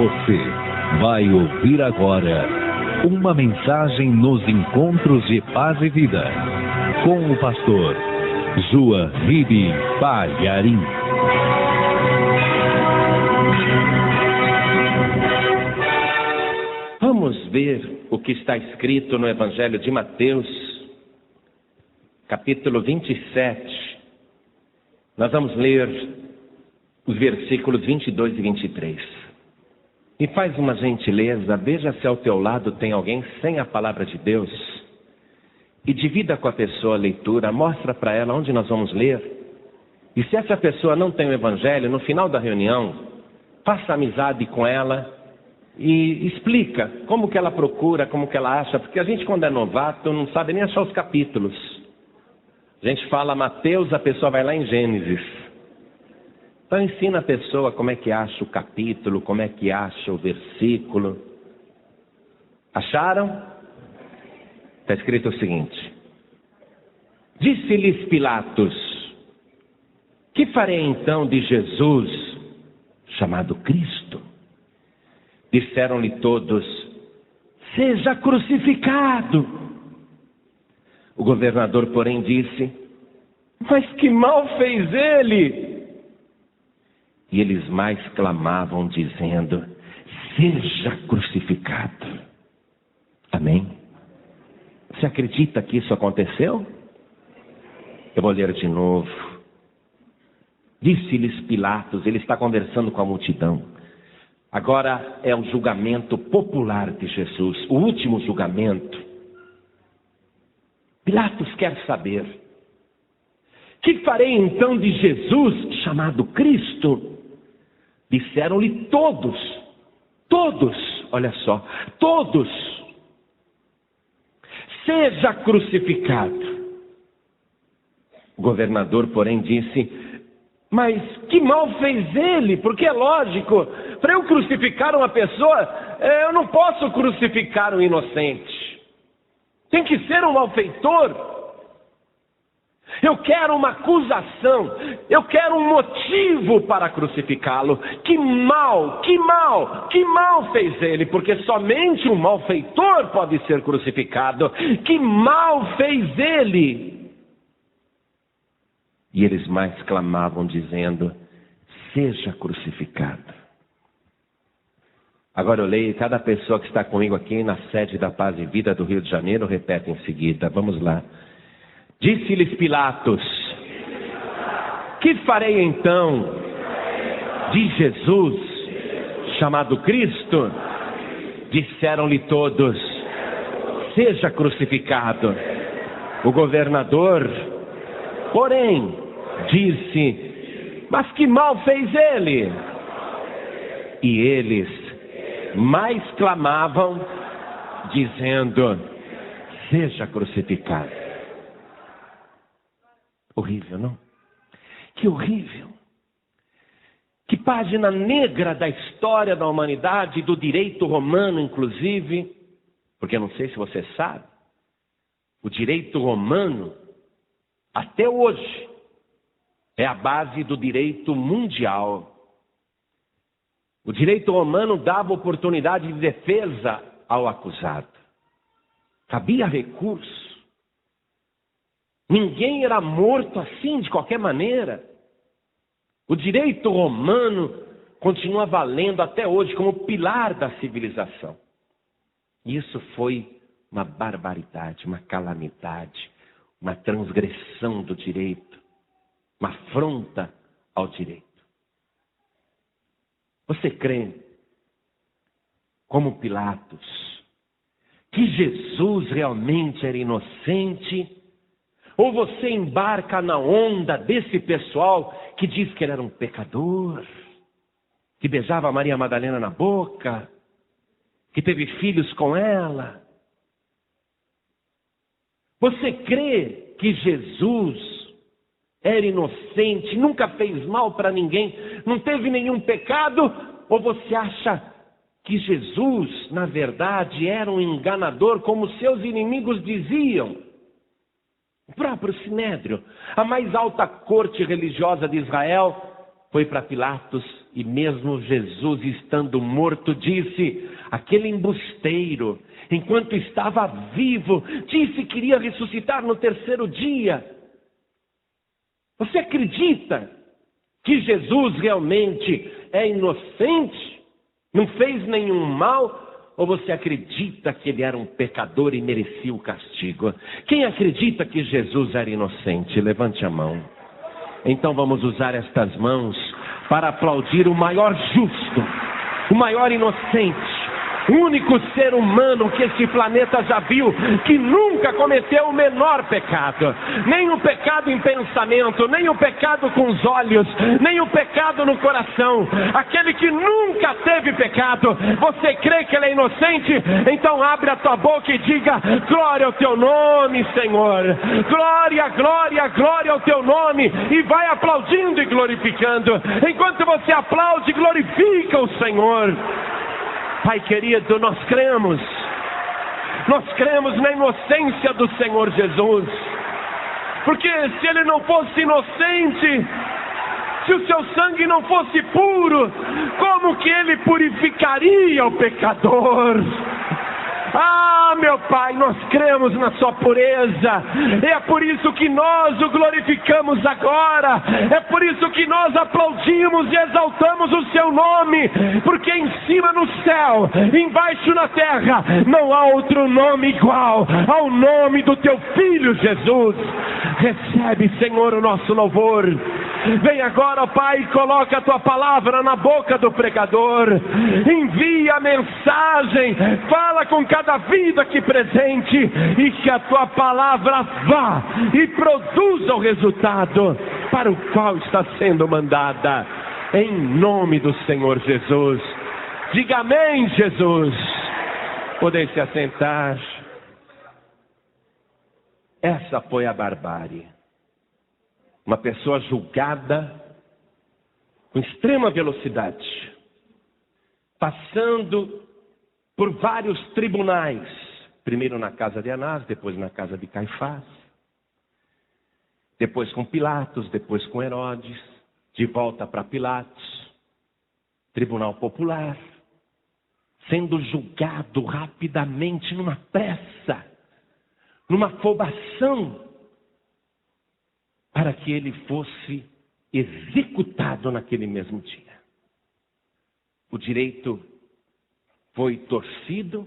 Você vai ouvir agora uma mensagem nos encontros de paz e vida com o pastor Juahiri Palharim. Vamos ver o que está escrito no Evangelho de Mateus, capítulo 27. Nós vamos ler os versículos 22 e 23. E faz uma gentileza, veja se ao teu lado tem alguém sem a palavra de Deus. E divida com a pessoa a leitura, mostra para ela onde nós vamos ler. E se essa pessoa não tem o Evangelho, no final da reunião, faça amizade com ela e explica como que ela procura, como que ela acha. Porque a gente, quando é novato, não sabe nem achar os capítulos. A gente fala Mateus, a pessoa vai lá em Gênesis. Então ensina a pessoa como é que acha o capítulo, como é que acha o versículo. Acharam? Está escrito o seguinte: disse-lhes Pilatos: que farei então de Jesus, chamado Cristo? Disseram-lhe todos: seja crucificado. O governador, porém, disse: mas que mal fez ele? E eles mais clamavam, dizendo: seja crucificado. Amém? Você acredita que isso aconteceu? Eu vou ler de novo. Disse-lhes Pilatos, ele está conversando com a multidão. Agora é o julgamento popular de Jesus, o último julgamento. Pilatos quer saber: que farei então de Jesus, chamado Cristo? Disseram-lhe todos, olha só, todos: seja crucificado. O governador, porém, disse: mas que mal fez ele? Porque é lógico, para eu crucificar uma pessoa, eu não posso crucificar um inocente. Tem que ser um malfeitor. Eu quero uma acusação, eu quero um motivo para crucificá-lo. Que mal fez ele? Porque somente um malfeitor pode ser crucificado. Que mal fez ele? E eles mais clamavam, dizendo: seja crucificado. Agora eu leio, cada pessoa que está comigo aqui na sede da Paz e Vida do Rio de Janeiro repete em seguida. Vamos lá. Disse-lhes Pilatos: que farei então de Jesus, chamado Cristo? Disseram-lhe todos: seja crucificado. O governador, porém, disse: mas que mal fez ele? E eles mais clamavam, dizendo: seja crucificado. Horrível, não? Que horrível. Que página negra da história da humanidade, do direito romano, inclusive. Porque eu não sei se você sabe, o direito romano, até hoje, é a base do direito mundial. O direito romano dava oportunidade de defesa ao acusado. Cabia recurso. Ninguém era morto assim, de qualquer maneira. O direito romano continua valendo até hoje como pilar da civilização. Isso foi uma barbaridade, uma calamidade, uma transgressão do direito, uma afronta ao direito. Você crê, como Pilatos, que Jesus realmente era inocente? Ou você embarca na onda desse pessoal que diz que ele era um pecador, que beijava a Maria Madalena na boca, que teve filhos com ela? Você crê que Jesus era inocente, nunca fez mal para ninguém, não teve nenhum pecado? Ou você acha que Jesus, na verdade, era um enganador, como seus inimigos diziam? O próprio Sinédrio, a mais alta corte religiosa de Israel, foi para Pilatos e mesmo Jesus estando morto disse: aquele embusteiro, enquanto estava vivo, disse que iria ressuscitar no terceiro dia. Você acredita que Jesus realmente é inocente? Não fez nenhum mal? Ou você acredita que ele era um pecador e merecia o castigo? Quem acredita que Jesus era inocente? Levante a mão. Então vamos usar estas mãos para aplaudir o maior justo, o maior inocente, o único ser humano que este planeta já viu, que nunca cometeu o menor pecado, nem o pecado em pensamento, nem o pecado com os olhos, nem o pecado no coração, aquele que nunca teve pecado. Você crê que ele é inocente? Então abre a tua boca e diga: glória ao teu nome, Senhor, glória, glória, glória ao teu nome, e vai aplaudindo e glorificando. Enquanto você aplaude, glorifica o Senhor. Pai querido, nós cremos na inocência do Senhor Jesus, porque se ele não fosse inocente, se o seu sangue não fosse puro, como que ele purificaria o pecador? Ah, meu Pai, nós cremos na sua pureza, e é por isso que nós o glorificamos agora, é por isso que nós aplaudimos e exaltamos o seu nome, porque em cima no céu, embaixo na terra, não há outro nome igual ao nome do teu Filho Jesus. Recebe, Senhor, o nosso louvor. Vem agora, Pai, e coloca a tua palavra na boca do pregador. Envia a mensagem, fala com cada vida aqui presente, e que a tua palavra vá e produza o resultado para o qual está sendo mandada. Em nome do Senhor Jesus. Diga amém, Jesus. Podem se assentar. Essa foi a barbárie. Uma pessoa julgada com extrema velocidade, passando por vários tribunais, primeiro na casa de Anás, depois na casa de Caifás, depois com Pilatos, depois com Herodes, de volta para Pilatos, tribunal popular, sendo julgado rapidamente, numa pressa, numa afobação, para que ele fosse executado naquele mesmo dia. O direito foi torcido,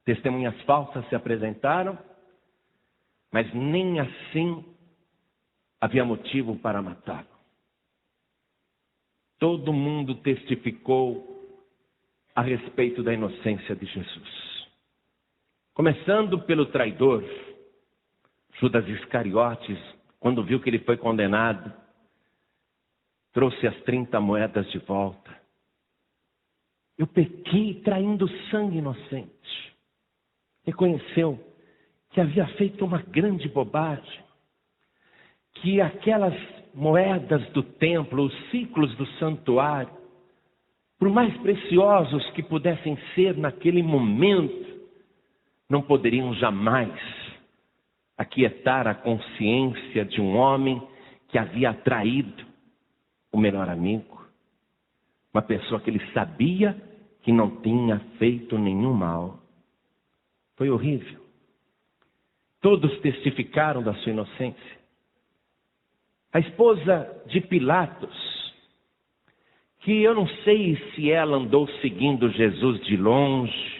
testemunhas falsas se apresentaram, mas nem assim havia motivo para matá-lo. Todo mundo testificou a respeito da inocência de Jesus. Começando pelo traidor, Judas Iscariotes, quando viu que ele foi condenado, trouxe as 30 moedas de volta. Eu pequei traindo sangue inocente. Reconheceu que havia feito uma grande bobagem, que aquelas moedas do templo, os ciclos do santuário, por mais preciosos que pudessem ser naquele momento, não poderiam jamais aquietar a consciência de um homem que havia traído o melhor amigo, uma pessoa que ele sabia que não tinha feito nenhum mal. Foi horrível. Todos testificaram da sua inocência. A esposa de Pilatos, que eu não sei se ela andou seguindo Jesus de longe,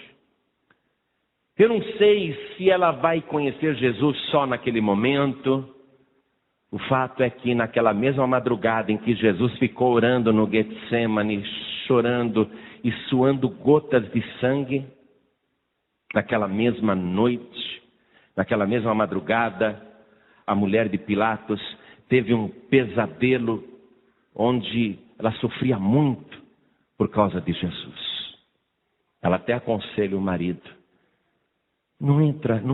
eu não sei se ela vai conhecer Jesus só naquele momento. O fato é que naquela mesma madrugada em que Jesus ficou orando no Getsemane, chorando e suando gotas de sangue, naquela mesma noite, naquela mesma madrugada, a mulher de Pilatos teve um pesadelo onde ela sofria muito por causa de Jesus. Ela até aconselha o marido: não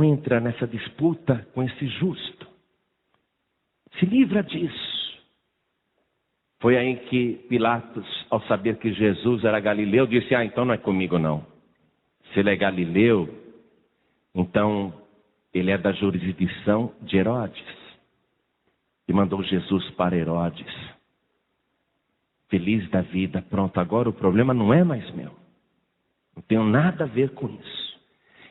entra nessa disputa com esse justo. Se livra disso. Foi aí que Pilatos, ao saber que Jesus era galileu, disse: então não é comigo não. Se ele é galileu, então ele é da jurisdição de Herodes. E mandou Jesus para Herodes. feliz da vida. Pronto, agora o problema não é mais meu. Não tenho nada a ver com isso.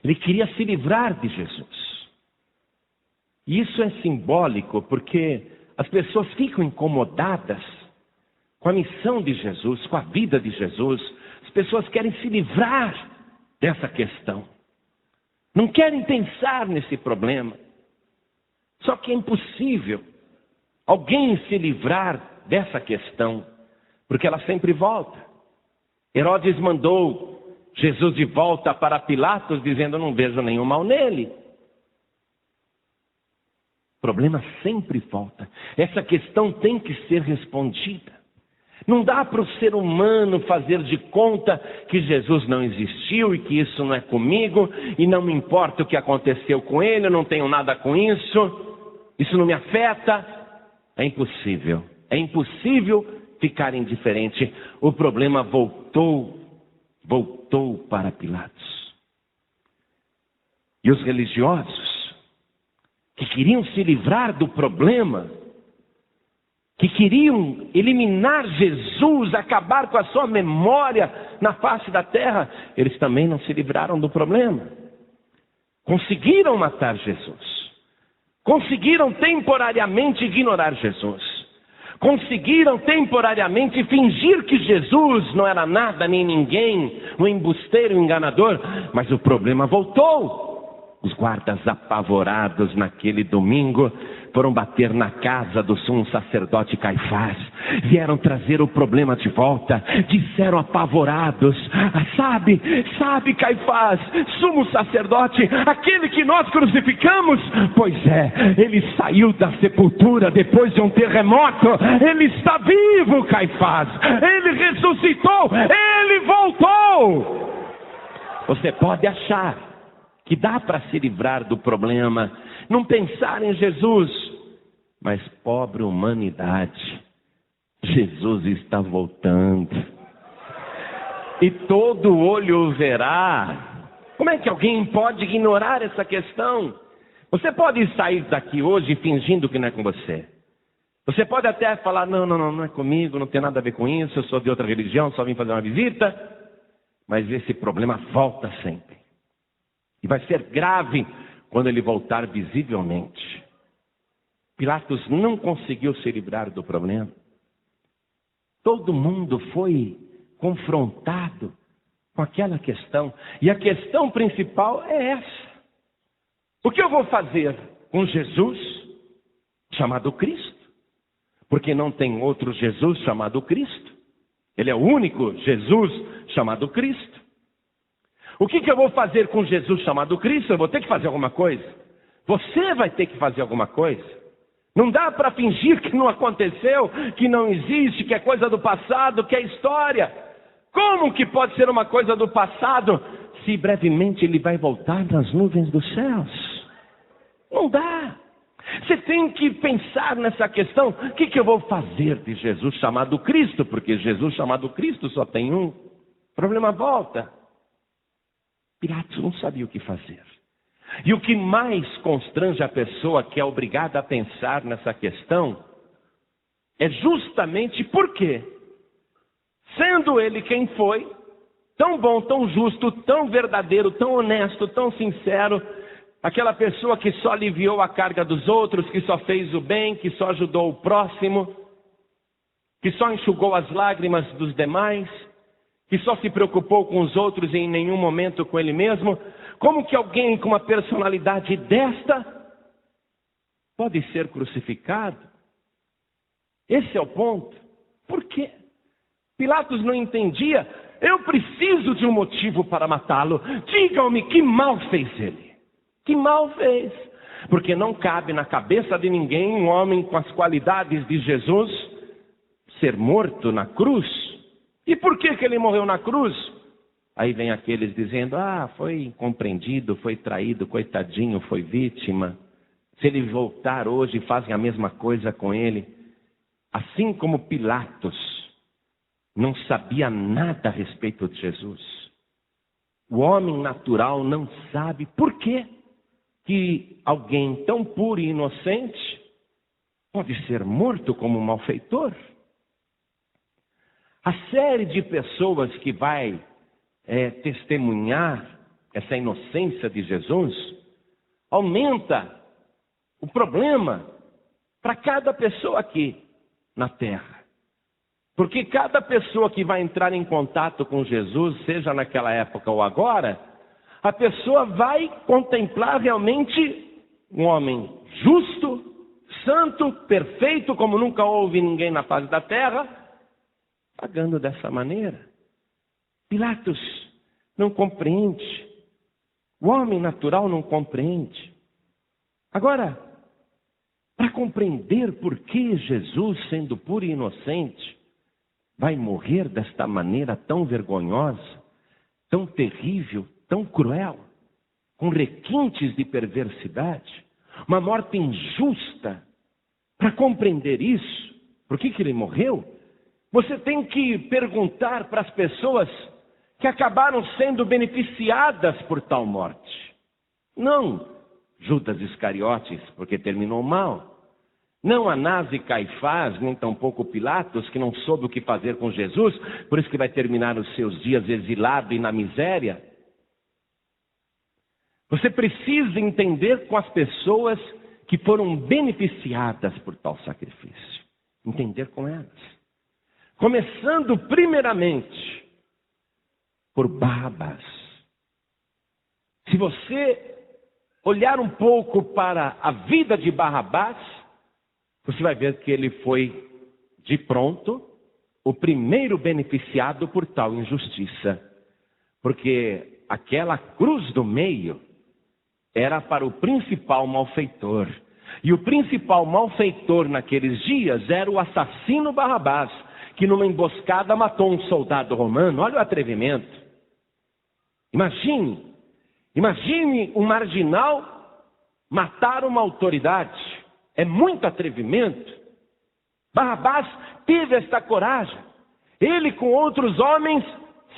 Ele queria se livrar de Jesus. E isso é simbólico porque as pessoas ficam incomodadas com a missão de Jesus, com a vida de Jesus. As pessoas querem se livrar dessa questão. Não querem pensar nesse problema. Só que é impossível alguém se livrar dessa questão, porque ela sempre volta. Herodes mandou Jesus de volta para Pilatos, dizendo: eu não vejo nenhum mal nele. O problema sempre volta. Essa questão tem que ser respondida. Não dá para o ser humano fazer de conta que Jesus não existiu e que isso não é comigo, e não me importa o que aconteceu com ele, eu não tenho nada com isso não me afeta. É impossível. É impossível ficar indiferente. O problema voltou para Pilatos. E os religiosos, que queriam se livrar do problema, que queriam eliminar Jesus, acabar com a sua memória na face da terra, eles também não se livraram do problema. Conseguiram matar Jesus. Conseguiram temporariamente ignorar Jesus. Conseguiram temporariamente fingir que Jesus não era nada nem ninguém, um embusteiro, um enganador, mas o problema voltou. Os guardas apavorados naquele domingo foram bater na casa do sumo sacerdote Caifás. Vieram trazer o problema de volta. Disseram apavorados: sabe Caifás, sumo sacerdote, aquele que nós crucificamos? Pois é, ele saiu da sepultura depois de um terremoto. Ele está vivo, Caifás. Ele ressuscitou. Ele voltou. Você pode achar que dá para se livrar do problema, não pensar em Jesus, mas pobre humanidade, Jesus está voltando, e todo olho o verá. Como é que alguém pode ignorar essa questão? Você pode sair daqui hoje fingindo que não é com você. Você pode até falar: não é comigo, não tem nada a ver com isso, eu sou de outra religião, só vim fazer uma visita. Mas esse problema volta sempre. E vai ser grave quando ele voltar visivelmente. Pilatos não conseguiu se livrar do problema. Todo mundo foi confrontado com aquela questão. E a questão principal é essa: o que eu vou fazer com Jesus, chamado Cristo? Porque não tem outro Jesus chamado Cristo. Ele é o único Jesus chamado Cristo. O que eu vou fazer com Jesus chamado Cristo? Eu vou ter que fazer alguma coisa. Você vai ter que fazer alguma coisa. Não dá para fingir que não aconteceu, que não existe, que é coisa do passado, que é história. Como que pode ser uma coisa do passado se brevemente ele vai voltar nas nuvens dos céus? Não dá. Você tem que pensar nessa questão: o que eu vou fazer de Jesus chamado Cristo? Porque Jesus chamado Cristo só tem um. O problema volta. Pilatos não sabia o que fazer. E o que mais constrange a pessoa que é obrigada a pensar nessa questão é justamente porque, sendo ele quem foi, tão bom, tão justo, tão verdadeiro, tão honesto, tão sincero, aquela pessoa que só aliviou a carga dos outros, que só fez o bem, que só ajudou o próximo, que só enxugou as lágrimas dos demais, que só se preocupou com os outros e em nenhum momento com ele mesmo. Como que alguém com uma personalidade desta pode ser crucificado? Esse é o ponto. Por quê? Pilatos não entendia. Eu preciso de um motivo para matá-lo. Digam-me, que mal fez ele? Que mal fez? Porque não cabe na cabeça de ninguém um homem com as qualidades de Jesus ser morto na cruz. E por que ele morreu na cruz? Aí vem aqueles dizendo: foi incompreendido, foi traído, coitadinho, foi vítima. Se ele voltar hoje, fazem a mesma coisa com ele. Assim como Pilatos não sabia nada a respeito de Jesus, o homem natural não sabe por quê que alguém tão puro e inocente pode ser morto como um malfeitor. A série de pessoas que vai testemunhar essa inocência de Jesus aumenta o problema para cada pessoa aqui na terra. Porque cada pessoa que vai entrar em contato com Jesus, seja naquela época ou agora, a pessoa vai contemplar realmente um homem justo, santo, perfeito, como nunca houve ninguém na face da terra, pagando dessa maneira. Pilatos não compreende. O homem natural não compreende. Agora, para compreender por que Jesus, sendo puro e inocente, vai morrer desta maneira tão vergonhosa, tão terrível, tão cruel, com requintes de perversidade, uma morte injusta, para compreender isso, por que ele morreu, você tem que perguntar para as pessoas que acabaram sendo beneficiadas por tal morte. Não Judas Iscariotes, porque terminou mal. Não Anás e Caifás, nem tampouco Pilatos, que não soube o que fazer com Jesus, por isso que vai terminar os seus dias exilado e na miséria. Você precisa entender com as pessoas que foram beneficiadas por tal sacrifício. Entender com elas. Começando primeiramente por Barrabás. Se você olhar um pouco para a vida de Barrabás, você vai ver que ele foi, de pronto, o primeiro beneficiado por tal injustiça. Porque aquela cruz do meio era para o principal malfeitor. E o principal malfeitor naqueles dias era o assassino Barrabás, que numa emboscada matou um soldado romano. Olha o atrevimento. Imagine um marginal matar uma autoridade. É muito atrevimento. Barrabás teve esta coragem. Ele com outros homens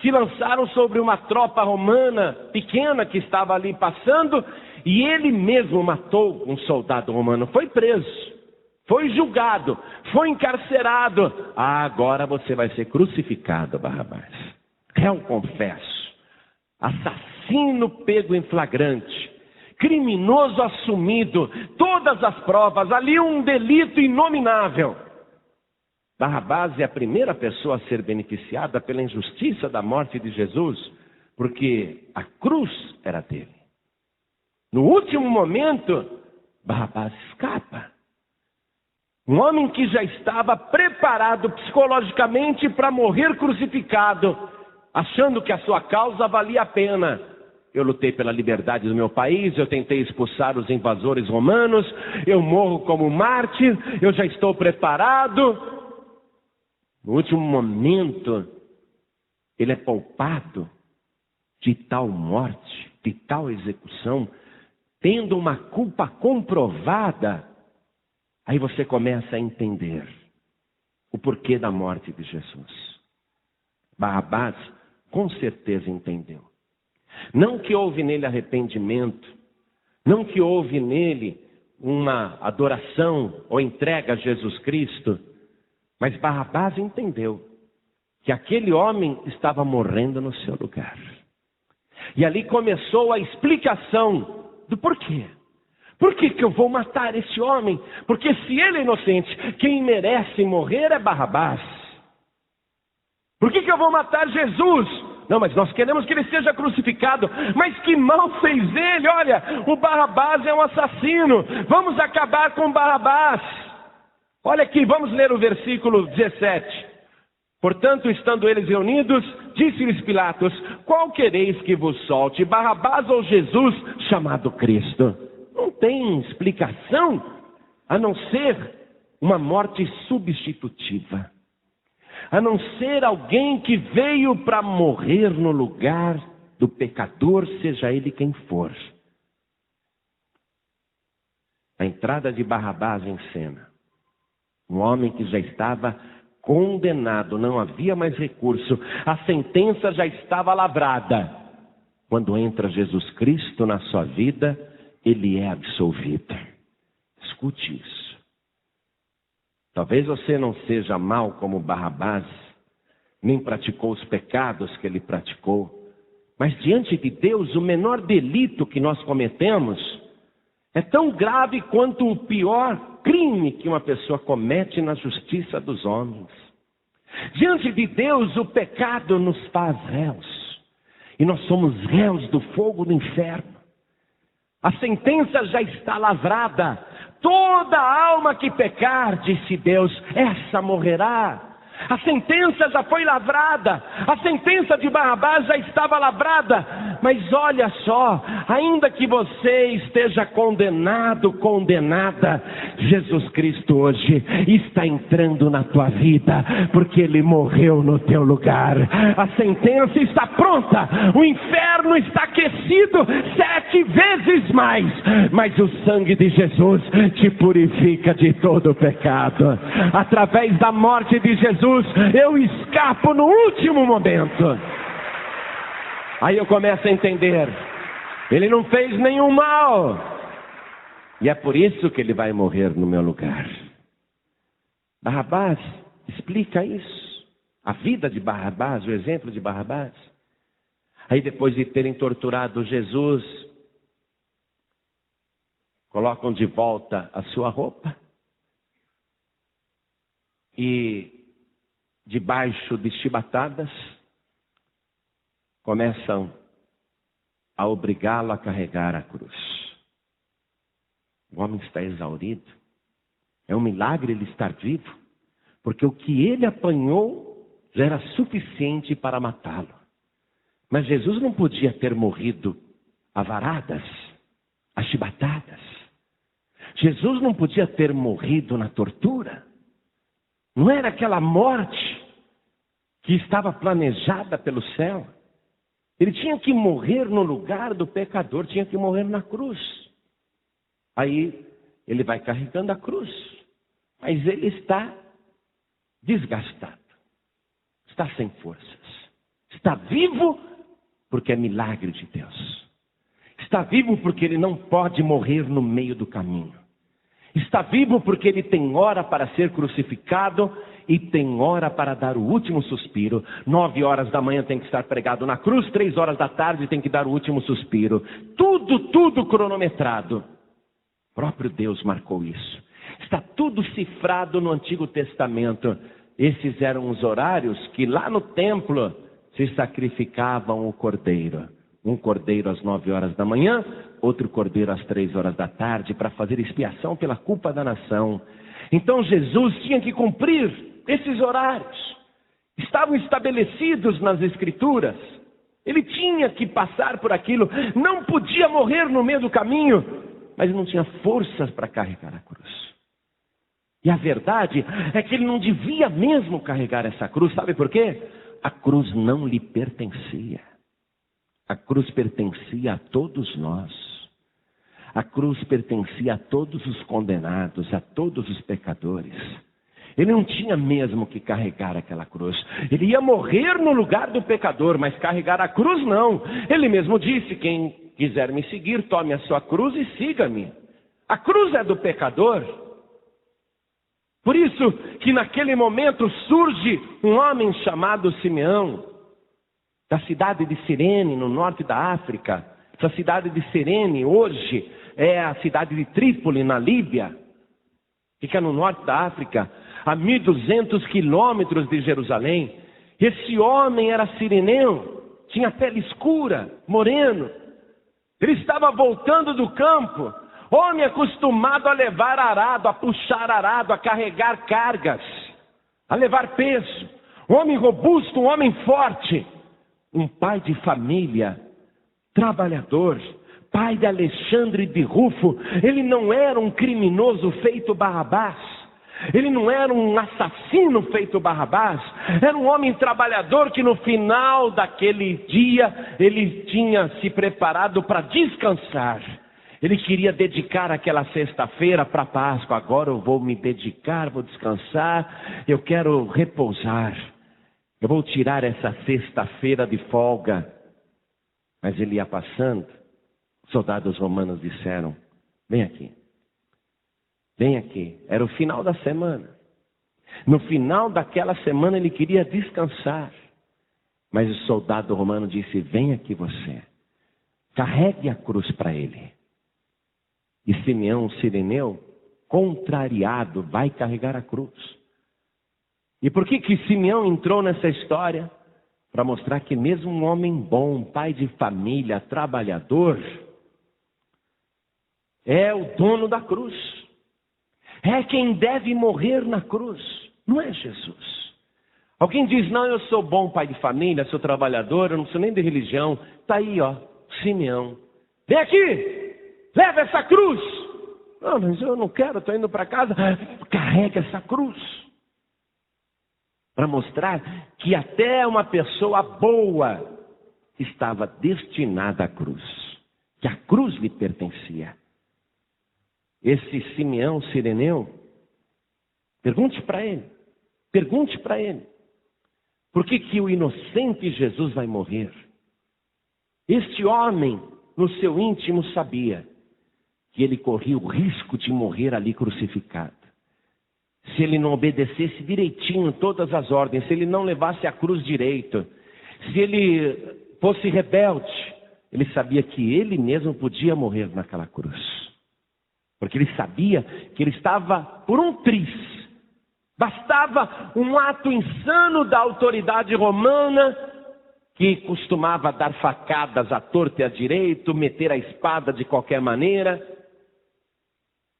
se lançaram sobre uma tropa romana pequena que estava ali passando, e ele mesmo matou um soldado romano. Foi preso, foi julgado, foi encarcerado. Agora você vai ser crucificado, Barrabás. Réu confesso, assassino pego em flagrante, criminoso assumido, todas as provas, ali um delito inominável. Barrabás é a primeira pessoa a ser beneficiada pela injustiça da morte de Jesus, porque a cruz era dele. No último momento, Barrabás escapa. Um homem que já estava preparado psicologicamente para morrer crucificado, achando que a sua causa valia a pena. Eu lutei pela liberdade do meu país, eu tentei expulsar os invasores romanos, eu morro como mártir, eu já estou preparado. No último momento, ele é poupado de tal morte, de tal execução, tendo uma culpa comprovada. Aí você começa a entender o porquê da morte de Jesus. Barrabás com certeza entendeu. Não que houve nele arrependimento, não que houve nele uma adoração ou entrega a Jesus Cristo, mas Barrabás entendeu que aquele homem estava morrendo no seu lugar. E ali começou a explicação do porquê. Por que eu vou matar esse homem? Porque se ele é inocente, quem merece morrer é Barrabás. Por que eu vou matar Jesus? Não, mas nós queremos que ele seja crucificado. Mas que mal fez ele? Olha, o Barrabás é um assassino. Vamos acabar com Barrabás. Olha aqui, vamos ler o versículo 17. Portanto, estando eles reunidos, disse-lhes Pilatos: qual quereis que vos solte, Barrabás ou Jesus, chamado Cristo? Não tem explicação, a não ser uma morte substitutiva. A não ser alguém que veio para morrer no lugar do pecador, seja ele quem for. A entrada de Barrabás em cena. Um homem que já estava condenado, não havia mais recurso. A sentença já estava lavrada. Quando entra Jesus Cristo na sua vida, ele é absolvido. Escute isso. Talvez você não seja mau como Barrabás, nem praticou os pecados que ele praticou. Mas diante de Deus, o menor delito que nós cometemos é tão grave quanto o pior crime que uma pessoa comete na justiça dos homens. Diante de Deus, o pecado nos faz réus. E nós somos réus do fogo do inferno. A sentença já está lavrada. Toda alma que pecar, disse Deus, essa morrerá. A sentença já foi lavrada. A sentença de Barrabás já estava lavrada. Mas olha só, ainda que você esteja condenado, condenada, Jesus Cristo hoje está entrando na tua vida, porque Ele morreu no teu lugar. A sentença está pronta. O inferno está aquecido 7 vezes mais. Mas o sangue de Jesus te purifica de todo o pecado. Através da morte de Jesus, eu escapo no último momento. Aí eu começo a entender, Ele não fez nenhum mal, e é por isso que Ele vai morrer no meu lugar. Barrabás explica isso, a vida de Barrabás, o exemplo de Barrabás. Aí depois de terem torturado Jesus, colocam de volta a sua roupa, e debaixo de chibatadas, começam a obrigá-lo a carregar a cruz. O homem está exaurido. É um milagre ele estar vivo, porque o que ele apanhou já era suficiente para matá-lo. Mas Jesus não podia ter morrido a varadas, a chibatadas. Jesus não podia ter morrido na tortura. Não era aquela morte que estava planejada pelo céu. Ele tinha que morrer no lugar do pecador, tinha que morrer na cruz. Aí ele vai carregando a cruz, mas ele está desgastado, está sem forças. Está vivo porque é milagre de Deus. Está vivo porque ele não pode morrer no meio do caminho. Está vivo porque ele tem hora para ser crucificado e tem hora para dar o último suspiro. 9 horas da manhã tem que estar pregado na cruz, 3 horas da tarde tem que dar o último suspiro. Tudo cronometrado. O próprio Deus marcou isso. Está tudo cifrado no Antigo Testamento. Esses eram os horários que lá no templo se sacrificavam o cordeiro. Um cordeiro às 9 horas da manhã, outro cordeiro às 3 horas da tarde, para fazer expiação pela culpa da nação. Então Jesus tinha que cumprir esses horários. Estavam estabelecidos nas Escrituras. Ele tinha que passar por aquilo. Não podia morrer no meio do caminho, mas não tinha forças para carregar a cruz. E a verdade é que ele não devia mesmo carregar essa cruz. Sabe por quê? A cruz não lhe pertencia. A cruz pertencia a todos nós. A cruz pertencia a todos os condenados, a todos os pecadores. Ele não tinha mesmo que carregar aquela cruz. Ele ia morrer no lugar do pecador, mas carregar a cruz não. Ele mesmo disse, quem quiser me seguir, tome a sua cruz e siga-me. A cruz é do pecador. Por isso que naquele momento surge um homem chamado Simeão, da cidade de Cirene, no norte da África. Essa cidade de Cirene hoje é a cidade de Trípoli, na Líbia. Fica no norte da África, a 1.200 quilômetros de Jerusalém. Esse homem era sireneu, tinha pele escura, moreno. Ele estava voltando do campo, homem acostumado a levar arado, a puxar arado, a carregar cargas, a levar peso. Um homem robusto, um homem forte. Um pai de família, trabalhador, pai de Alexandre de Rufo. Ele não era um criminoso feito Barrabás. Ele não era um assassino feito Barrabás. Era um homem trabalhador que no final daquele dia ele tinha se preparado para descansar. Ele queria dedicar aquela sexta-feira para a Páscoa. Agora eu vou me dedicar, vou descansar, eu quero repousar. Eu vou tirar essa sexta-feira de folga. Mas ele ia passando. Os soldados romanos disseram, vem aqui. Vem aqui. Era o final da semana. No final daquela semana ele queria descansar. Mas o soldado romano disse: vem aqui você, carregue a cruz para ele. E Simeão Cireneu, contrariado, vai carregar a cruz. E por que Simeão entrou nessa história? Para mostrar que mesmo um homem bom, pai de família, trabalhador, é o dono da cruz. É quem deve morrer na cruz, não é Jesus. Alguém diz: não, eu sou bom pai de família, sou trabalhador, eu não sou nem de religião. Está aí, ó, Simeão. Vem aqui, leva essa cruz. Não, mas eu não quero, estou indo para casa. Carrega essa cruz. Para mostrar que até uma pessoa boa estava destinada à cruz. Que a cruz lhe pertencia. Esse Simeão Cireneu, pergunte para ele. Por que o inocente Jesus vai morrer? Este homem, no seu íntimo, sabia que ele corria o risco de morrer ali crucificado. Se ele não obedecesse direitinho todas as ordens, se ele não levasse a cruz direito, se ele fosse rebelde, ele sabia que ele mesmo podia morrer naquela cruz. Porque ele sabia que ele estava por um triz. Bastava um ato insano da autoridade romana, que costumava dar facadas à torta e à direita, meter a espada de qualquer maneira.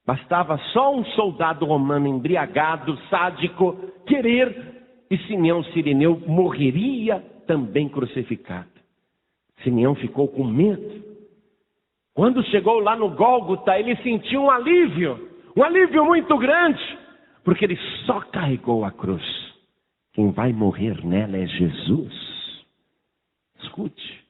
Bastava só um soldado romano embriagado, sádico, querer, e Simeão Cireneu morreria também crucificado. Simeão ficou com medo. Quando chegou lá no Gólgota, ele sentiu um alívio muito grande, porque ele só carregou a cruz. Quem vai morrer nela é Jesus. Escute.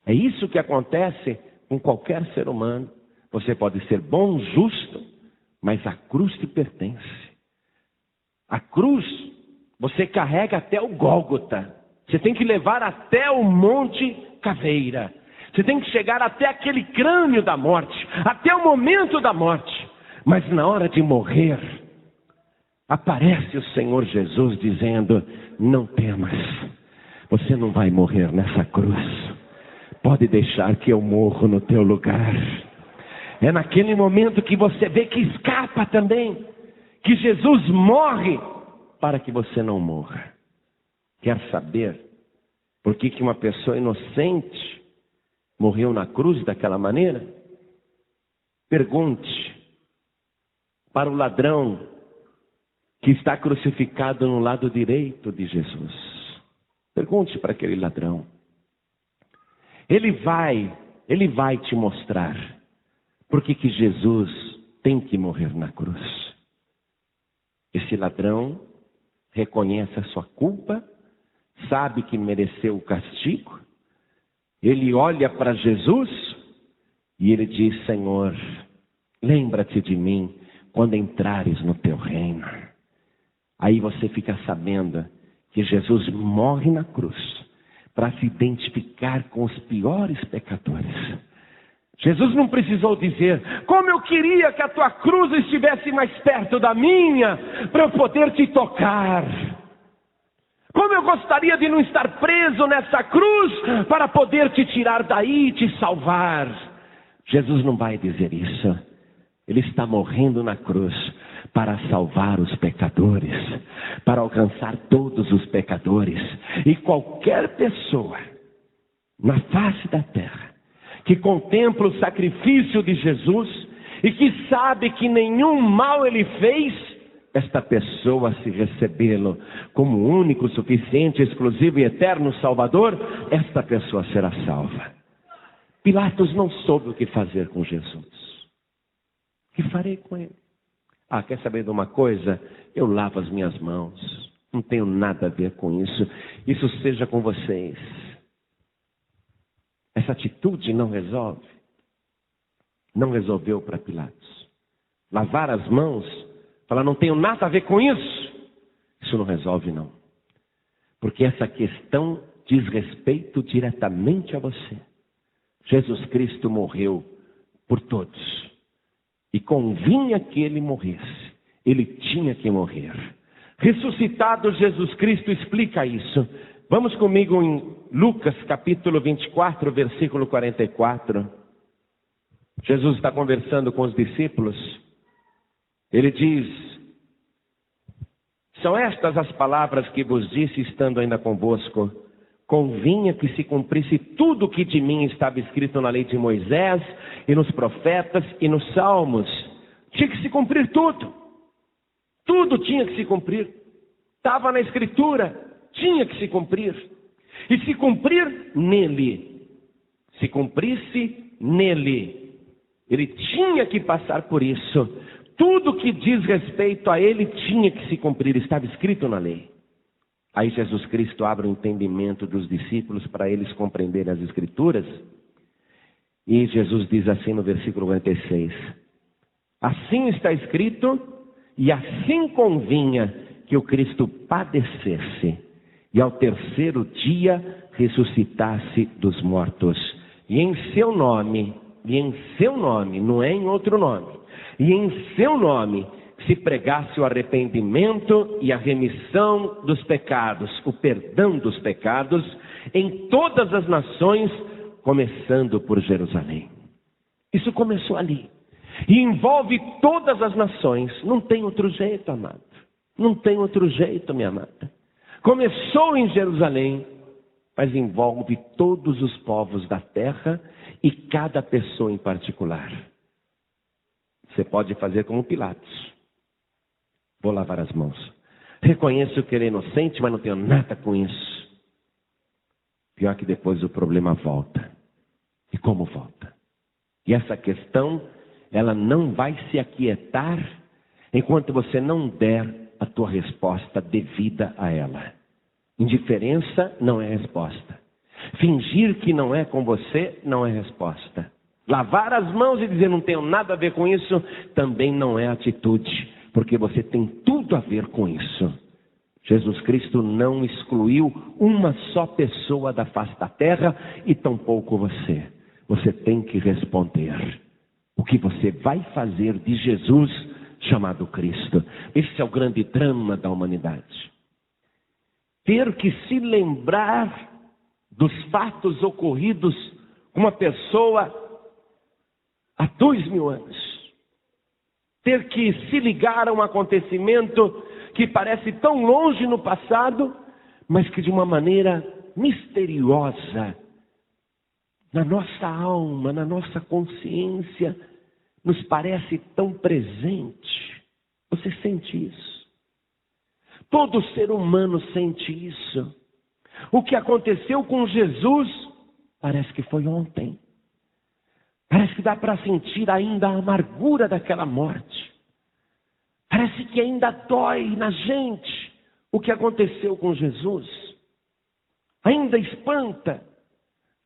É isso que acontece com qualquer ser humano. Você pode ser bom, justo, mas a cruz te pertence. A cruz você carrega até o Gólgota. Você tem que levar até o Monte Caveira. Você tem que chegar até aquele crânio da morte, até o momento da morte. Mas na hora de morrer, aparece o Senhor Jesus dizendo: não temas, você não vai morrer nessa cruz. Pode deixar que eu morro no teu lugar. É naquele momento que você vê que escapa também, que Jesus morre para que você não morra. Quer saber por que uma pessoa inocente morreu na cruz daquela maneira? Pergunte para o ladrão que está crucificado no lado direito de Jesus. Pergunte para aquele ladrão. Ele vai te mostrar por que Jesus tem que morrer na cruz. Esse ladrão reconhece a sua culpa, sabe que mereceu o castigo. Ele olha para Jesus e ele diz: Senhor, lembra-te de mim quando entrares no teu reino. Aí você fica sabendo que Jesus morre na cruz para se identificar com os piores pecadores. Jesus não precisou dizer: como eu queria que a tua cruz estivesse mais perto da minha, para eu poder te tocar. Como eu gostaria de não estar preso nessa cruz, para poder te tirar daí e te salvar. Jesus não vai dizer isso. Ele está morrendo na cruz para salvar os pecadores, para alcançar todos os pecadores. E qualquer pessoa na face da terra que contempla o sacrifício de Jesus e que sabe que nenhum mal ele fez, esta pessoa, se recebê-lo como único, suficiente, exclusivo e eterno Salvador, esta pessoa será salva. Pilatos não soube o que fazer com Jesus. O que farei com ele? Quer saber de uma coisa? Eu lavo as minhas mãos. Não tenho nada a ver com isso. Isso seja com vocês. Essa atitude não resolve. Não resolveu para Pilatos. Lavar as mãos, falar não tenho nada a ver com isso. Isso não resolve não. Porque essa questão diz respeito diretamente a você. Jesus Cristo morreu por todos. E convinha que ele morresse. Ele tinha que morrer. Ressuscitado, Jesus Cristo explica isso. Vamos comigo em Lucas capítulo 24, versículo 44. Jesus está conversando com os discípulos. Ele diz: são estas as palavras que vos disse estando ainda convosco. Convinha que se cumprisse tudo o que de mim estava escrito na lei de Moisés, e nos profetas, e nos salmos. Tinha que se cumprir tudo. Tudo tinha que se cumprir. Estava na Escritura, tinha que se cumprir. E se cumprir nele. Se cumprisse nele. Ele tinha que passar por isso. Tudo que diz respeito a ele tinha que se cumprir, estava escrito na lei. Aí Jesus Cristo abre o entendimento dos discípulos para eles compreenderem as Escrituras. E Jesus diz assim no versículo 46. Assim está escrito, e assim convinha que o Cristo padecesse, e ao terceiro dia ressuscitasse dos mortos. E em seu nome, não é em outro nome, e em seu nome se pregasse o arrependimento e a remissão dos pecados, o perdão dos pecados, em todas as nações, começando por Jerusalém. Isso começou ali. E envolve todas as nações. Não tem outro jeito, amado. Não tem outro jeito, minha amada. Começou em Jerusalém, mas envolve todos os povos da terra e cada pessoa em particular. Você pode fazer como Pilatos. Vou lavar as mãos. Reconheço que ele é inocente, mas não tenho nada com isso. Pior que depois o problema volta. E como volta? E essa questão, ela não vai se aquietar enquanto você não der a tua resposta devida a ela. Indiferença não é resposta. Fingir que não é com você não é resposta. Lavar as mãos e dizer não tenho nada a ver com isso também não é atitude. Porque você tem tudo a ver com isso. Jesus Cristo não excluiu uma só pessoa da face da terra e tampouco você. Você tem que responder o que você vai fazer de Jesus chamado Cristo. Esse é o grande drama da humanidade. Ter que se lembrar dos fatos ocorridos com uma pessoa há 2000 anos. Ter que se ligar a um acontecimento que parece tão longe no passado, mas que de uma maneira misteriosa, na nossa alma, na nossa consciência, nos parece tão presente. Você sente isso? Todo ser humano sente isso. O que aconteceu com Jesus parece que foi ontem. Parece que dá para sentir ainda a amargura daquela morte. Parece que ainda dói na gente o que aconteceu com Jesus. Ainda espanta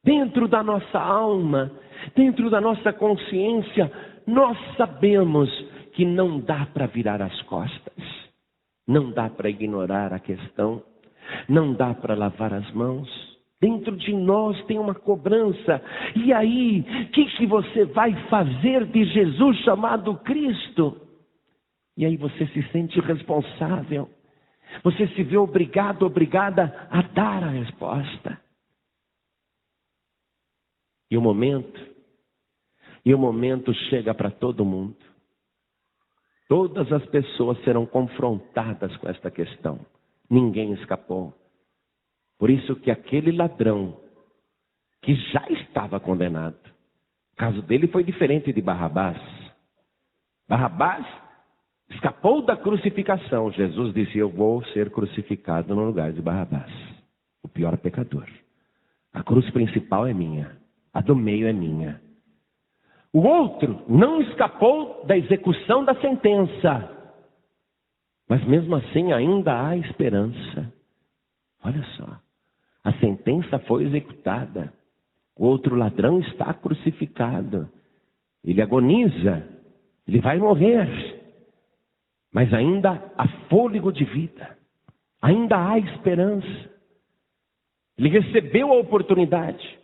dentro da nossa alma, dentro da nossa consciência. Nós sabemos que não dá para virar as costas. Não dá para ignorar a questão. Não dá para lavar as mãos. Dentro de nós tem uma cobrança. E aí, o que você vai fazer de Jesus chamado Cristo? E aí você se sente responsável. Você se vê obrigado, obrigada a dar a resposta. E o momento chega para todo mundo. Todas as pessoas serão confrontadas com esta questão. Ninguém escapou. Por isso que aquele ladrão, que já estava condenado, o caso dele foi diferente de Barrabás. Barrabás escapou da crucificação. Jesus disse, eu vou ser crucificado no lugar de Barrabás, o pior pecador. A cruz principal é minha, a do meio é minha. O outro não escapou da execução da sentença, mas mesmo assim ainda há esperança. Olha só, a sentença foi executada, o outro ladrão está crucificado, ele agoniza, ele vai morrer, mas ainda há fôlego de vida, ainda há esperança. Ele recebeu a oportunidade.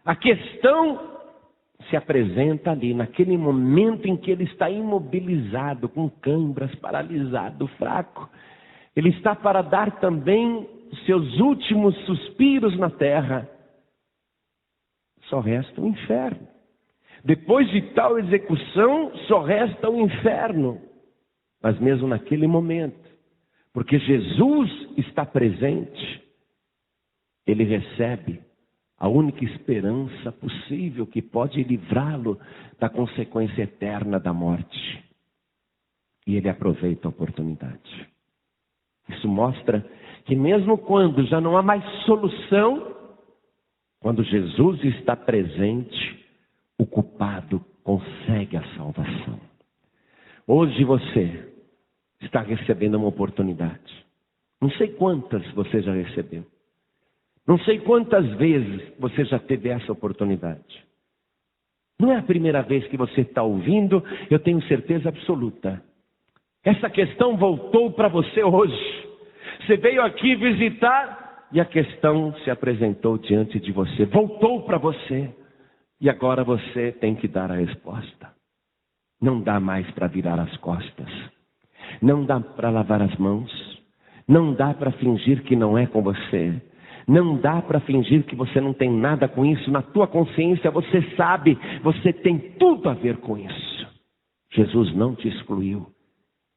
A questão se apresenta ali, naquele momento em que ele está imobilizado, com câimbras, paralisado, fraco. Ele está para dar também os seus últimos suspiros na terra. Só resta o inferno. Depois de tal execução, só resta o inferno. Mas mesmo naquele momento, porque Jesus está presente, ele recebe a única esperança possível que pode livrá-lo da consequência eterna da morte. E ele aproveita a oportunidade. Isso mostra que mesmo quando já não há mais solução, quando Jesus está presente, o culpado consegue a salvação. Hoje você está recebendo uma oportunidade. Não sei quantas você já recebeu. Não sei quantas vezes você já teve essa oportunidade. Não é a primeira vez que você está ouvindo, eu tenho certeza absoluta. Essa questão voltou para você hoje. Você veio aqui visitar e a questão se apresentou diante de você. Voltou para você. E agora você tem que dar a resposta. Não dá mais para virar as costas. Não dá para lavar as mãos. Não dá para fingir que não é com você. Não dá para fingir que você não tem nada com isso. Na tua consciência você sabe, você tem tudo a ver com isso. Jesus não te excluiu.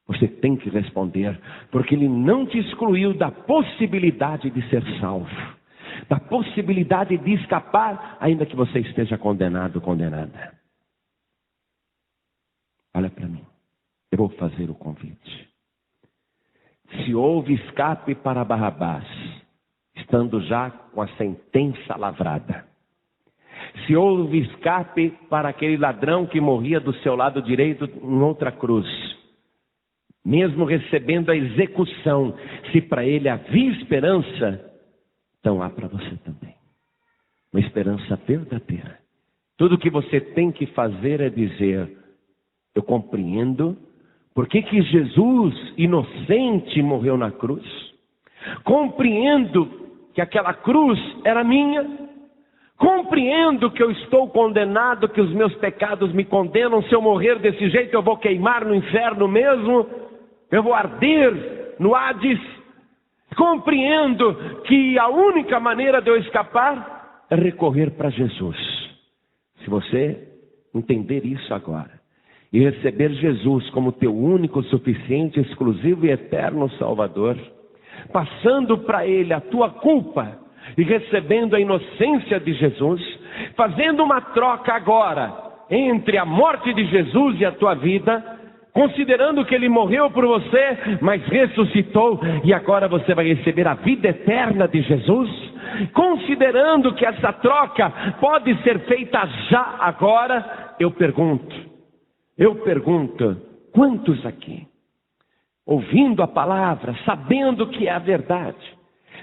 Você tem que responder, porque Ele não te excluiu da possibilidade de ser salvo. Da possibilidade de escapar, ainda que você esteja condenado, condenada. Olha para mim, eu vou fazer o convite. Se houve escape para Barrabás, estando já com a sentença lavrada. Se houve escape para aquele ladrão que morria do seu lado direito em outra cruz, mesmo recebendo a execução, se para ele havia esperança, então há para você também. Uma esperança verdadeira. Tudo que você tem que fazer é dizer, eu compreendo por que Jesus, inocente, morreu na cruz. Compreendo que aquela cruz era minha. Compreendo que eu estou condenado, que os meus pecados me condenam. Se eu morrer desse jeito, eu vou queimar no inferno mesmo. Eu vou arder no Hades. Compreendo que a única maneira de eu escapar é recorrer para Jesus. Se você entender isso agora e receber Jesus como teu único, suficiente, exclusivo e eterno Salvador, passando para Ele a tua culpa e recebendo a inocência de Jesus, fazendo uma troca agora entre a morte de Jesus e a tua vida, considerando que Ele morreu por você, mas ressuscitou e agora você vai receber a vida eterna de Jesus, considerando que essa troca pode ser feita já agora, eu pergunto, quantos aqui, ouvindo a palavra, sabendo que é a verdade,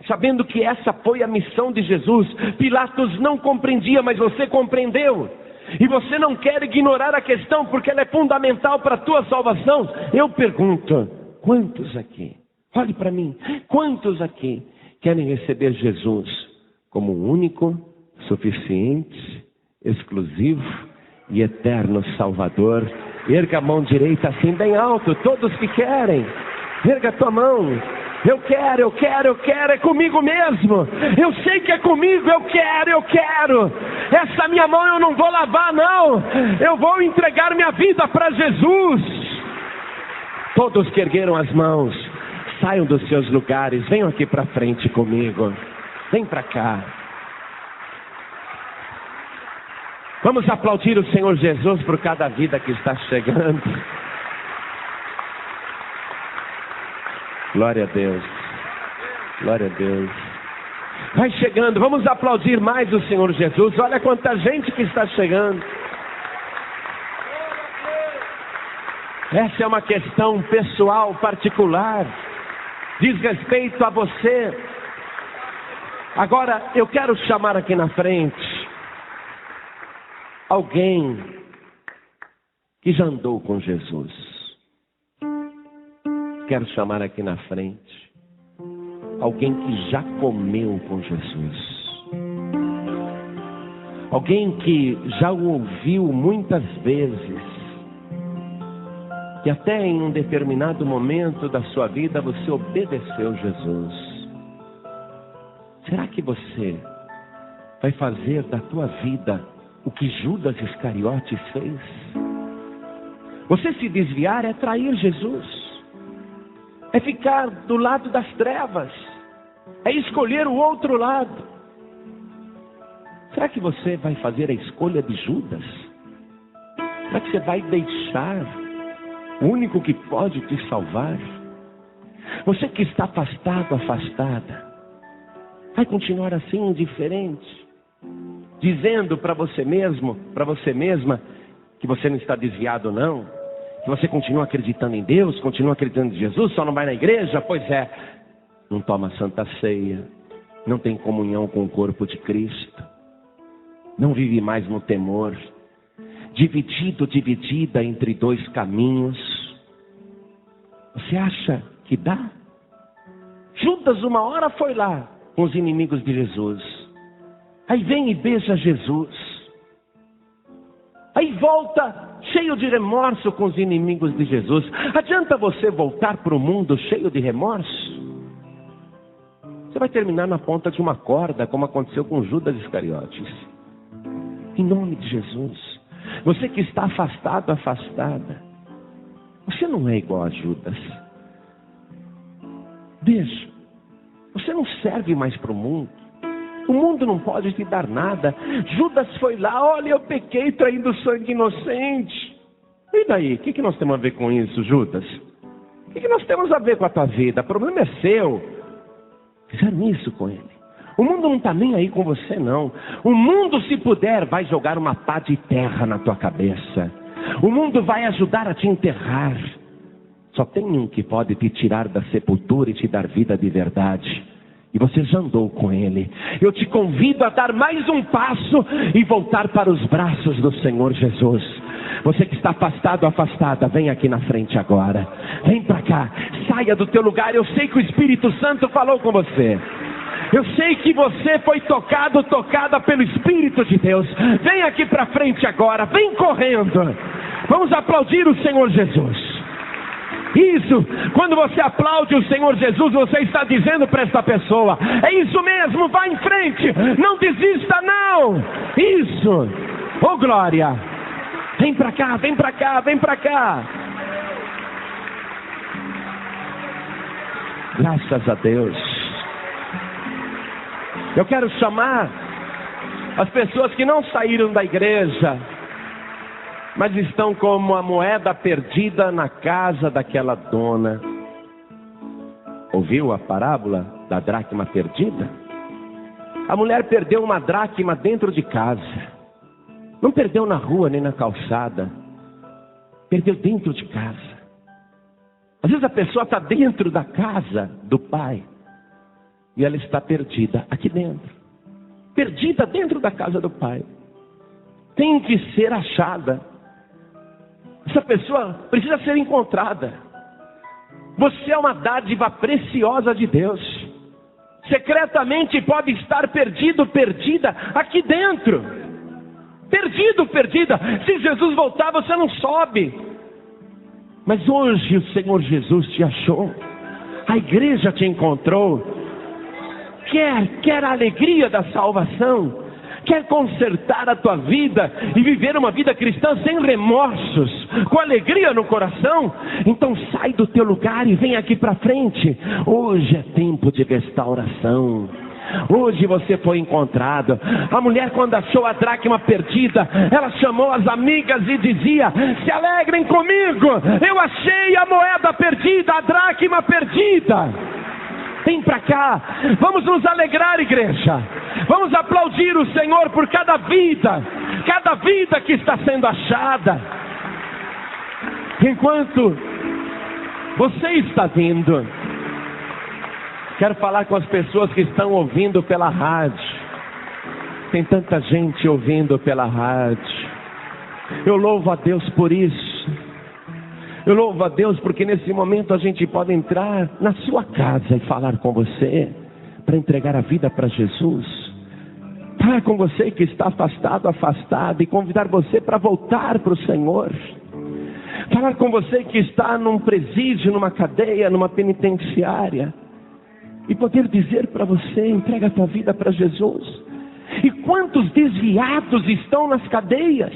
sabendo que essa foi a missão de Jesus, Pilatos não compreendia, mas você compreendeu, e você não quer ignorar a questão, porque ela é fundamental para a tua salvação. Eu pergunto, quantos aqui, olhe para mim, quantos aqui querem receber Jesus como único, suficiente, exclusivo e eterno Salvador? Erga a mão direita assim bem alto, todos que querem, erga a tua mão. Eu quero, é comigo mesmo. Eu sei que é comigo, eu quero. Essa minha mão eu não vou lavar não. Eu vou entregar minha vida para Jesus. Todos que ergueram as mãos, saiam dos seus lugares, venham aqui para frente comigo. Vem para cá. Vamos aplaudir o Senhor Jesus por cada vida que está chegando. Glória a Deus. Glória a Deus. Vai chegando, vamos aplaudir mais o Senhor Jesus. Olha quanta gente que está chegando. Essa é uma questão pessoal, particular. Diz respeito a você. Agora, eu quero chamar aqui na frente alguém que já andou com Jesus. Quero chamar aqui na frente alguém que já comeu com Jesus. Alguém que já o ouviu muitas vezes. E até em um determinado momento da sua vida você obedeceu Jesus. Será que você vai fazer da tua vida o que Judas Iscariotes fez? Você se desviar é trair Jesus. É ficar do lado das trevas. É escolher o outro lado. Será que você vai fazer a escolha de Judas? Será que você vai deixar o único que pode te salvar? Você que está afastado, afastada, vai continuar assim indiferente, dizendo para você mesmo, para você mesma, que você não está desviado não, que você continua acreditando em Deus, continua acreditando em Jesus, só não vai na igreja? Pois é, não toma Santa Ceia, não tem comunhão com o corpo de Cristo, não vive mais no temor, dividida entre dois caminhos. Você acha que dá? Judas uma hora foi lá com os inimigos de Jesus, aí vem e beija Jesus, aí volta cheio de remorso com os inimigos de Jesus. Adianta você voltar para o mundo cheio de remorso? Você vai terminar na ponta de uma corda, como aconteceu com Judas Iscariotes. Em nome de Jesus, você que está afastado, afastada, você não é igual a Judas. Veja, você não serve mais para o mundo. O mundo não pode te dar nada. Judas foi lá, olha, eu pequei traindo sangue inocente. E daí? O que nós temos a ver com isso, Judas? O que nós temos a ver com a tua vida? O problema é seu. Fizeram isso com ele. O mundo não está nem aí com você, não. O mundo, se puder, vai jogar uma pá de terra na tua cabeça. O mundo vai ajudar a te enterrar. Só tem um que pode te tirar da sepultura e te dar vida de verdade. E você já andou com ele. Eu te convido a dar mais um passo e voltar para os braços do Senhor Jesus. Você que está afastado, afastada, vem aqui na frente agora. Vem para cá, saia do teu lugar. Eu sei que o Espírito Santo falou com você. Eu sei que você foi tocado, tocada pelo Espírito de Deus. Vem aqui para frente agora, vem correndo. Vamos aplaudir o Senhor Jesus. Isso, quando você aplaude o Senhor Jesus, você está dizendo para esta pessoa: é isso mesmo, vá em frente, não desista não. Isso, oh glória. Vem para cá, vem para cá, vem para cá. Graças a Deus. Eu quero chamar as pessoas que não saíram da igreja, mas estão como a moeda perdida na casa daquela dona. Ouviu a parábola da dracma perdida? A mulher perdeu uma dracma dentro de casa. Não perdeu na rua nem na calçada. Perdeu dentro de casa. Às vezes a pessoa está dentro da casa do pai e ela está perdida aqui dentro. Perdida dentro da casa do pai. Tem que ser achada. Essa pessoa precisa ser encontrada. Você é uma dádiva preciosa de Deus. Secretamente pode estar perdido, perdida aqui dentro. Perdido, perdida. Se Jesus voltar, você não sobe. Mas hoje o Senhor Jesus te achou. A igreja te encontrou. Quer a alegria da salvação? Quer consertar a tua vida e viver uma vida cristã sem remorsos, com alegria no coração? Então sai do teu lugar e vem aqui para frente. Hoje é tempo de restauração. Hoje você foi encontrado. A mulher, quando achou a dracma perdida, ela chamou as amigas e dizia: se alegrem comigo, eu achei a moeda perdida, a dracma perdida. Vem para cá, vamos nos alegrar, igreja. Vamos aplaudir o Senhor por cada vida que está sendo achada. Enquanto você está vindo, quero falar com as pessoas que estão ouvindo pela rádio. Tem tanta gente ouvindo pela rádio. Eu louvo a Deus por isso. Eu louvo a Deus porque nesse momento a gente pode entrar na sua casa e falar com você, para entregar a vida para Jesus. Falar com você que está afastado, e convidar você para voltar para o Senhor. Falar com você que está num presídio, numa cadeia, numa penitenciária, e poder dizer para você: entrega a tua vida para Jesus. E quantos desviados estão nas cadeias?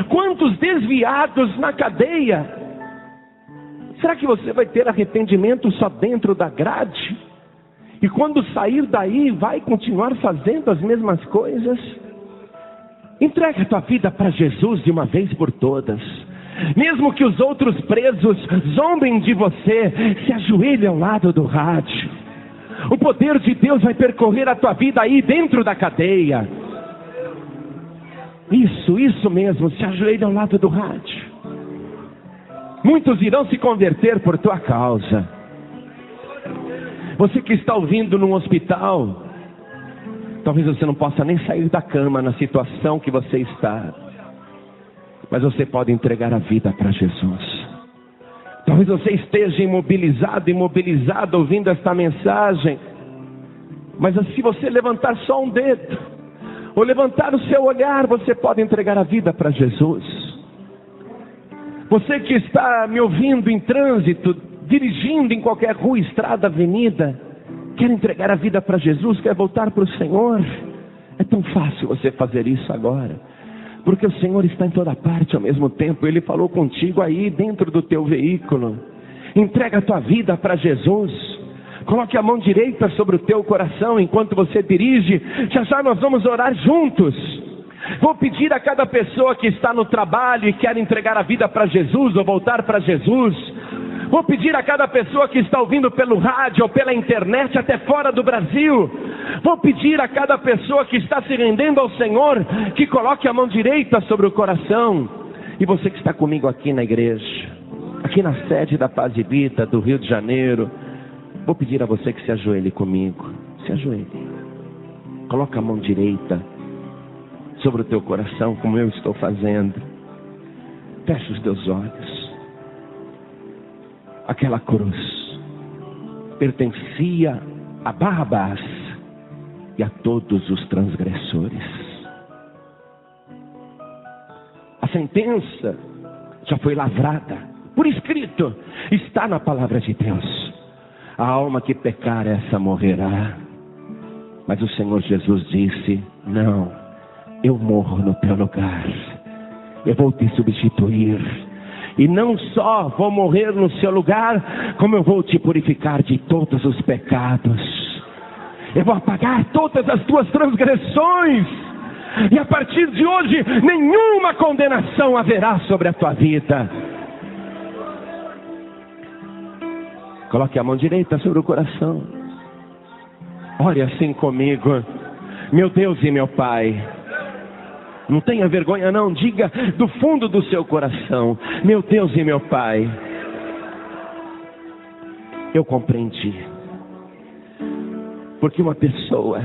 Quantos desviados na cadeia? Será que você vai ter arrependimento só dentro da grade? E quando sair daí, vai continuar fazendo as mesmas coisas? Entrega a tua vida para Jesus de uma vez por todas. Mesmo que os outros presos zombem de você, se ajoelhe ao lado do rádio. O poder de Deus vai percorrer a tua vida aí dentro da cadeia. Isso mesmo, se ajoelhe ao lado do rádio. Muitos irão se converter por tua causa. Você que está ouvindo num hospital, talvez você não possa nem sair da cama na situação que você está, mas você pode entregar a vida para Jesus. Talvez você esteja imobilizado ouvindo esta mensagem, mas se você levantar só um dedo, ou levantar o seu olhar, você pode entregar a vida para Jesus. Você que está me ouvindo em trânsito, dirigindo em qualquer rua, estrada, avenida, quer entregar a vida para Jesus, quer voltar para o Senhor, é tão fácil você fazer isso agora, porque o Senhor está em toda parte ao mesmo tempo. Ele falou contigo aí dentro do teu veículo. Entrega a tua vida para Jesus. Coloque a mão direita sobre o teu coração enquanto você dirige. Já nós vamos orar juntos. Vou pedir a cada pessoa que está no trabalho e quer entregar a vida para Jesus ou voltar para Jesus. Vou pedir a cada pessoa que está ouvindo pelo rádio ou pela internet até fora do Brasil. Vou pedir a cada pessoa que está se rendendo ao Senhor que coloque a mão direita sobre o coração. E você que está comigo aqui na igreja, aqui na sede da Paz e Vida do Rio de Janeiro, vou pedir a você que se ajoelhe comigo. Se ajoelhe. Coloca a mão direita sobre o teu coração, como eu estou fazendo. Fecha os teus olhos. Aquela cruz pertencia a Barrabás e a todos os transgressores. A sentença já foi lavrada, por escrito, está na palavra de Deus. A alma que pecar, essa morrerá. Mas o Senhor Jesus disse: não, eu morro no teu lugar, eu vou te substituir. E não só vou morrer no seu lugar, como eu vou te purificar de todos os pecados. Eu vou apagar todas as tuas transgressões. E a partir de hoje, nenhuma condenação haverá sobre a tua vida. Coloque a mão direita sobre o coração. Ore assim comigo. Meu Deus e meu Pai, não tenha vergonha não, diga do fundo do seu coração: meu Deus e meu Pai, eu compreendi, porque uma pessoa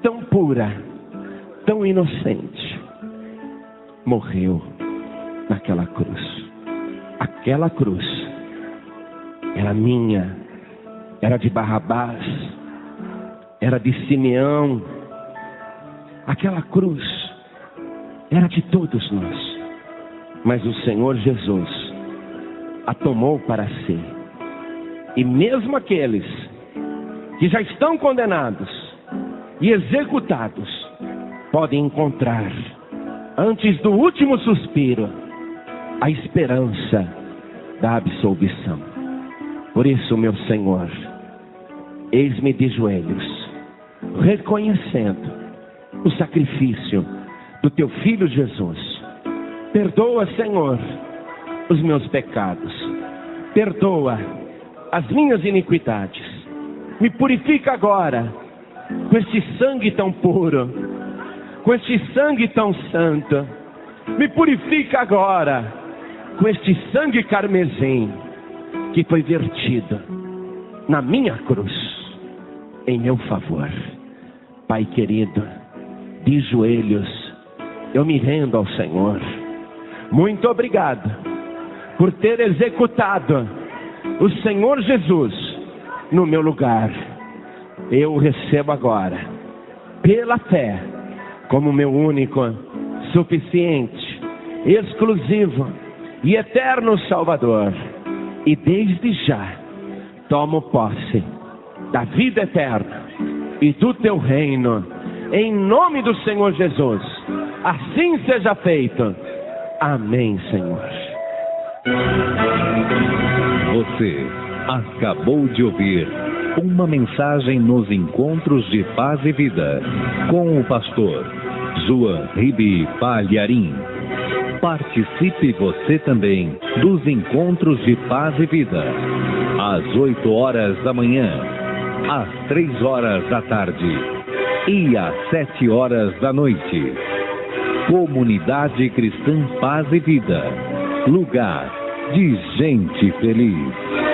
tão pura, tão inocente, morreu naquela cruz. Aquela cruz era minha, era de Barrabás, era de Simeão. Aquela cruz era de todos nós, mas o Senhor Jesus a tomou para si. E mesmo aqueles que já estão condenados e executados podem encontrar, antes do último suspiro, a esperança da absolvição. Por isso, meu Senhor, eis-me de joelhos, reconhecendo o sacrifício do teu Filho Jesus. Perdoa, Senhor, os meus pecados. Perdoa as minhas iniquidades. Me purifica agora com este sangue tão puro, com este sangue tão santo. Me purifica agora com este sangue carmesim que foi vertido na minha cruz em meu favor. Pai querido, de joelhos eu me rendo ao Senhor. Muito obrigado por ter executado o Senhor Jesus no meu lugar. Eu o recebo agora pela fé, como meu único, suficiente, exclusivo e eterno Salvador. E desde já tomo posse da vida eterna e do teu reino, em nome do Senhor Jesus. Assim seja feito. Amém, Senhor. Você acabou de ouvir uma mensagem nos Encontros de Paz e Vida, com o pastor João Ribe Palharim. Participe você também dos Encontros de Paz e Vida, às 8 horas da manhã, às 3 horas da tarde e às 7 horas da noite. Comunidade Cristã Paz e Vida, lugar de gente feliz.